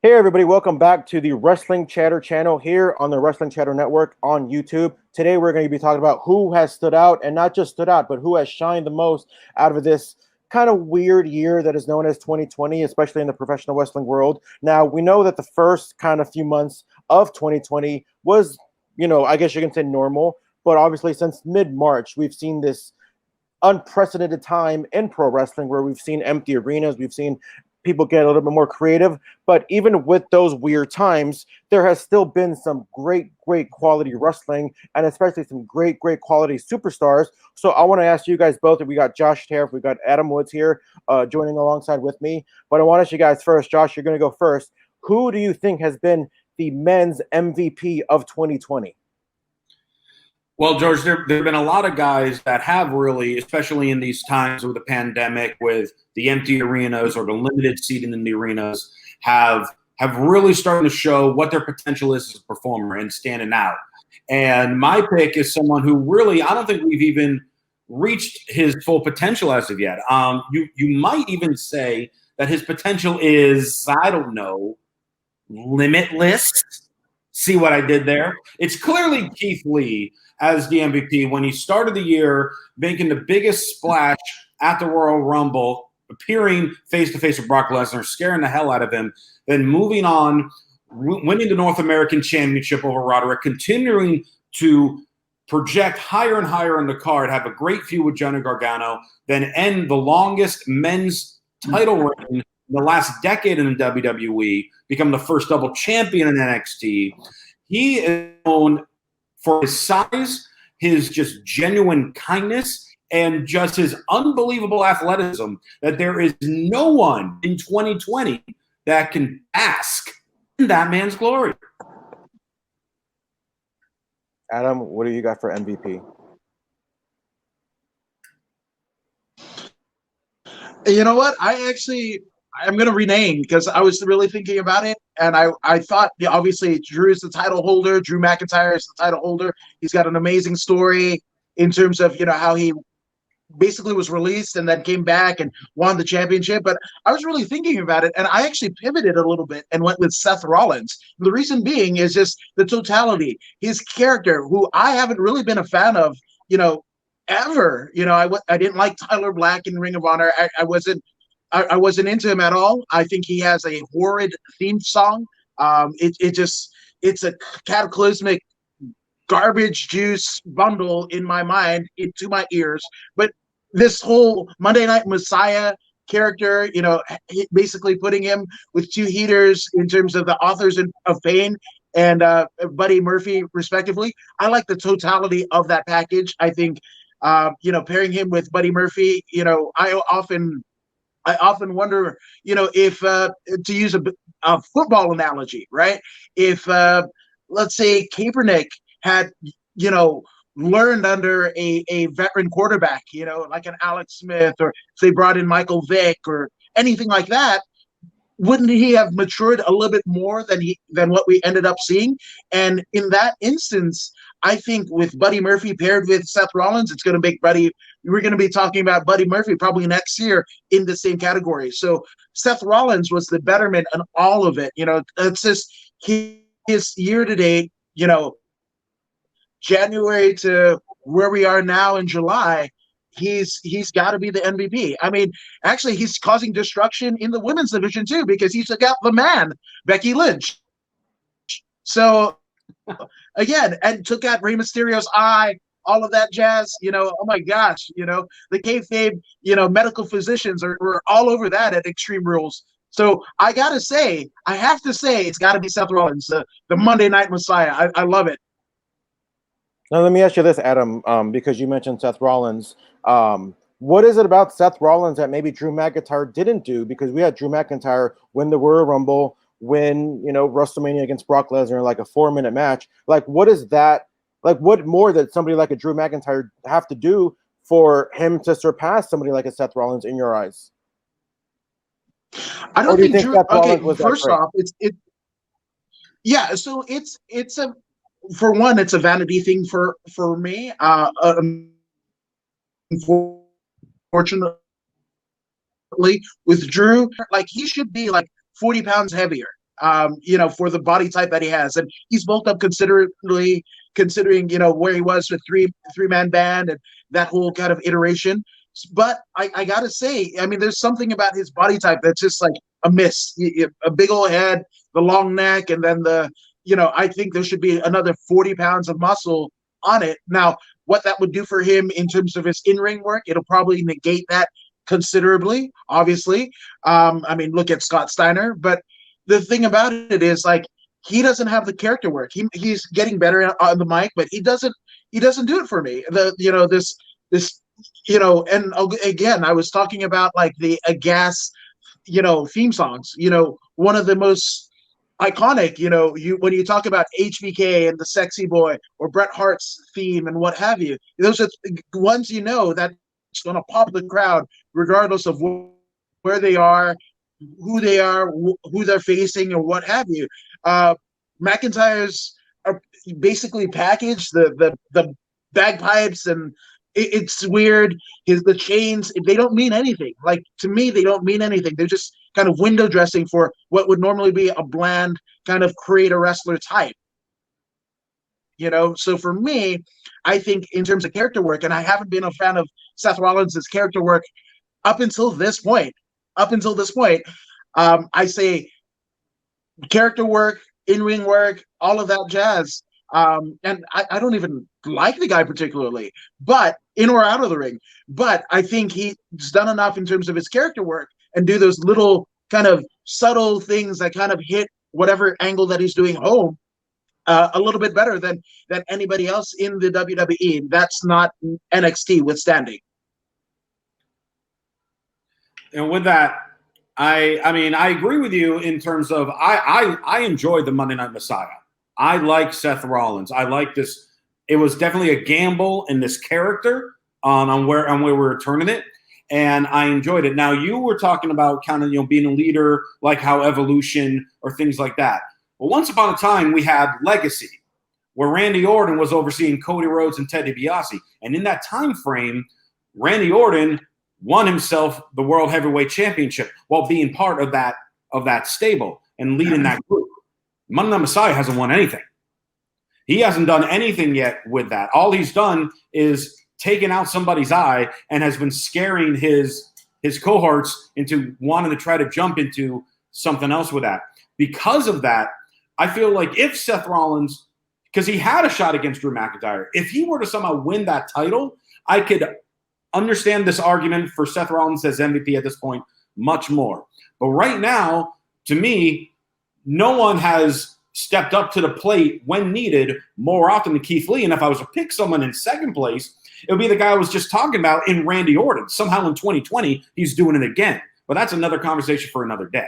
Hey everybody, welcome back to the Wrestling Chatter channel here on the Wrestling Chatter Network on YouTube. Today we're going to be talking about who has stood out, and not just stood out, but who has shined the most out of this kind of weird year that is known as 2020, especially in the professional wrestling world. Now, we know that the first kind of few months of 2020 was, I guess you can say normal, but obviously since mid-March, we've seen this unprecedented time in pro wrestling where we've seen empty arenas, we've seen people get a little bit more creative. But even with those weird times, there has still been some great quality wrestling, and especially some great quality superstars. So I want to ask you guys both. We got Josh Tariff, we got Adam Woods here joining alongside with me. But I want to ask you guys first. Josh, you're going to go first. Who do you think has been the men's MVP of 2020? Well, George, there have been a lot of guys that have really, especially in these times with the pandemic, with the empty arenas or the limited seating in the arenas, have really started to show what their potential is as a performer and standing out. And my pick is someone who really, I don't think we've even reached his full potential as of yet. You might even say that his potential is, I don't know, limitless. See what I did there? It's clearly Keith Lee as the MVP when he started the year making the biggest splash at the Royal Rumble, appearing face-to-face with Brock Lesnar, scaring the hell out of him, then moving on, winning the North American Championship over Roderick, continuing to project higher and higher in the card, have a great feud with Johnny Gargano, then end the longest men's title reign in the last decade in the WWE, become the first double champion in NXT. He is known for his size, his just genuine kindness, and just his unbelievable athleticism that there is no one in 2020 that can ask in that man's glory. Adam, what do you got for MVP? You know what? I'm going to rename because I was really thinking about it. And I thought, obviously, Drew is the title holder. Drew McIntyre is the title holder. He's got an amazing story in terms of, how he basically was released and then came back and won the championship. But I was really thinking about it, and I actually pivoted a little bit and went with Seth Rollins. The reason being is just the totality, his character, who I haven't really been a fan of, ever. I didn't like Tyler Black in Ring of Honor. I wasn't into him at all. I think he has a horrid theme song. It's a cataclysmic garbage juice bundle in my mind, into my ears. But this whole Monday Night Messiah character, basically putting him with two heaters in terms of the authors of pain and Buddy Murphy, respectively. I like the totality of that package. I think, pairing him with Buddy Murphy, I often wonder, if to use a football analogy, right? If let's say Kaepernick had, learned under a veteran quarterback, like an Alex Smith, or if they brought in Michael Vick or anything like that, wouldn't he have matured a little bit more than what we ended up seeing? And in that instance, I think with Buddy Murphy paired with Seth Rollins, it's going to make we're going to be talking about Buddy Murphy probably next year in the same category. So Seth Rollins was the betterment in all of it. It's just his year to date, January to where we are now in July, he's got to be the MVP. I mean, actually, he's causing destruction in the women's division too, because he took out the man, Becky Lynch. So again, and took out Rey Mysterio's eye, all of that jazz. Oh my gosh, the kayfabe, medical physicians were all over that at Extreme Rules. So I have to say, it's got to be Seth Rollins, the Monday Night Messiah. I love it. Now, let me ask you this, Adam, because you mentioned Seth Rollins. What is it about Seth Rollins that maybe Drew McIntyre didn't do? Because we had Drew McIntyre win the Royal Rumble, win, WrestleMania against Brock Lesnar in like a 4-minute match. Like, what is that? Like, what more did somebody like a Drew McIntyre have to do for him to surpass somebody like a Seth Rollins in your eyes? I don't think Drew. Okay, first off, yeah. So it's a. For one, it's a vanity thing for me. Unfortunately, with Drew, like, he should be like 40 pounds heavier. for the body type that he has. And he's bulked up considerably, considering, where he was with three-man band and that whole kind of iteration. But I got to say, I mean, there's something about his body type that's just like a miss. A big old head, the long neck, and then I think there should be another 40 pounds of muscle on it. Now, what that would do for him in terms of his in-ring work, it'll probably negate that considerably, obviously. I mean, look at Scott Steiner. But the thing about it is, like, he doesn't have the character work. He's getting better on the mic, but he doesn't do it for me. And again, I was talking about like the Agas, theme songs. One of the most iconic. When you talk about HBK and the Sexy Boy or Bret Hart's theme and what have you, those are ones that's going to pop the crowd regardless of where they are, who they're facing, or what have you. McIntyre's are basically packaged, the bagpipes, and it's weird. The chains, they don't mean anything. Like, to me, they don't mean anything. They're just kind of window dressing for what would normally be a bland kind of create a wrestler type. So for me, I think in terms of character work, and I haven't been a fan of Seth Rollins' character work up until this point. I say character work, in-ring work, all of that jazz. And I don't even like the guy particularly, but in or out of the ring. But I think he's done enough in terms of his character work and do those little kind of subtle things that kind of hit whatever angle that he's doing home a little bit better than anybody else in the WWE. That's not NXT withstanding. And with that, I mean, I agree with you in terms of I enjoyed the Monday Night Messiah. I like Seth Rollins. I like this. It was definitely a gamble in this character on where we were turning it, and I enjoyed it. Now, you were talking about kind of being a leader, like how Evolution or things like that. Well, once upon a time, we had Legacy, where Randy Orton was overseeing Cody Rhodes and Ted DiBiase, and in that time frame, Randy Orton won himself the World Heavyweight Championship while being part of that stable and leading that group. Monday Night Messiah hasn't won anything. He hasn't done anything yet with that. All he's done is taken out somebody's eye and has been scaring his cohorts into wanting to try to jump into something else with that. Because of that, I feel like if Seth Rollins, because he had a shot against Drew McIntyre, if he were to somehow win that title, I could understand this argument for Seth Rollins as MVP at this point much more. But right now, to me, no one has stepped up to the plate when needed more often than Keith Lee. And if I was to pick someone in second place, it would be the guy I was just talking about in Randy Orton. Somehow in 2020, he's doing it again. But that's another conversation for another day.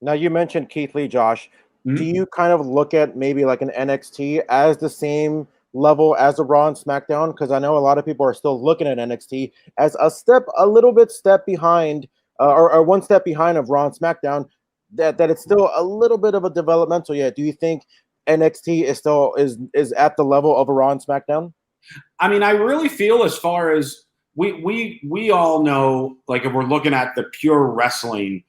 Now, you mentioned Keith Lee, Josh. Mm-hmm. Do you kind of look at maybe like an NXT as the same level as a Raw and SmackDown? Because I know a lot of people are still looking at NXT as a little bit step behind or one step behind of Raw and SmackDown, that it's still a little bit of a developmental yet. Do you think NXT is still is at the level of a Raw and SmackDown? I mean, I really feel, as far as we all know, like, if we're looking at the pure wrestling,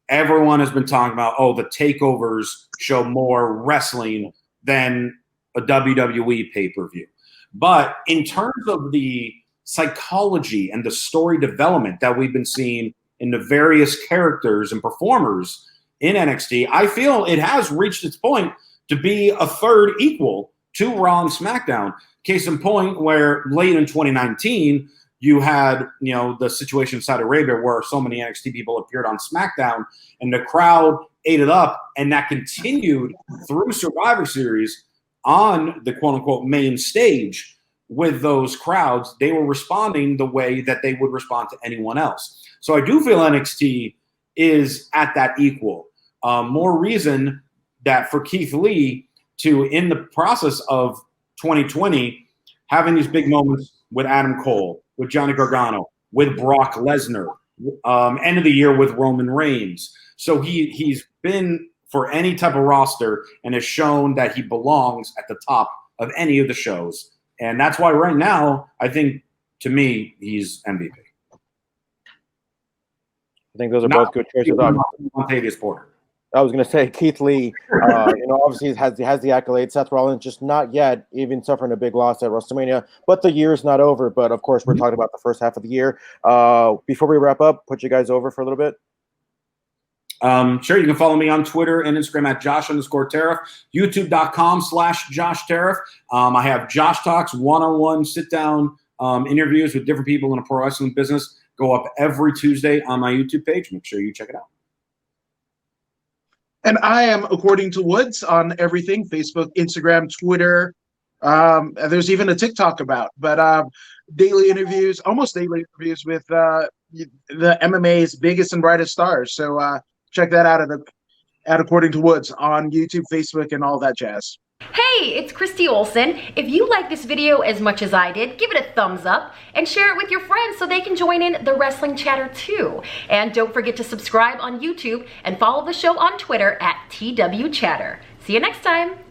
everyone has been talking about, the takeovers show more wrestling than a WWE pay-per-view. But in terms of the psychology and the story development that we've been seeing in the various characters and performers in NXT, I feel it has reached its point to be a third equal to Raw and SmackDown. Case in point, where late in 2019, you had, the situation in Saudi Arabia where so many NXT people appeared on SmackDown and the crowd ate it up, and that continued through Survivor Series on the quote-unquote main stage. With those crowds, they were responding the way that they would respond to anyone else. So I do feel NXT is at that equal. More reason that for Keith Lee to, in the process of 2020, having these big moments with Adam Cole, with Johnny Gargano, with Brock Lesnar, end of the year with Roman Reigns. So he's been for any type of roster and has shown that he belongs at the top of any of the shows. And that's why right now, I think, to me, he's MVP. I think those are both good choices. Montavious Porter. I was going to say Keith Lee, obviously has the accolades. Seth Rollins just not yet, even suffering a big loss at WrestleMania. But the year's not over. But of course, we're talking about the first half of the year. Before we wrap up, put you guys over for a little bit. Sure, you can follow me on Twitter and Instagram at Josh_Tariff, YouTube.com/Josh Tariff. I have Josh Talks, one-on-one sit-down interviews with different people in the pro wrestling business. Go up every Tuesday on my YouTube page. Make sure you check it out. And I am According to Woods on everything: Facebook, Instagram, Twitter. There's even a TikTok about, but daily interviews, almost daily interviews with the MMA's biggest and brightest stars. So check that out at According to Woods on YouTube, Facebook, and all that jazz. Hey, it's Christy Olson. If you like this video as much as I did, give it a thumbs up and share it with your friends so they can join in the Wrestling Chatter too. And don't forget to subscribe on YouTube and follow the show on Twitter at TW Chatter. See you next time.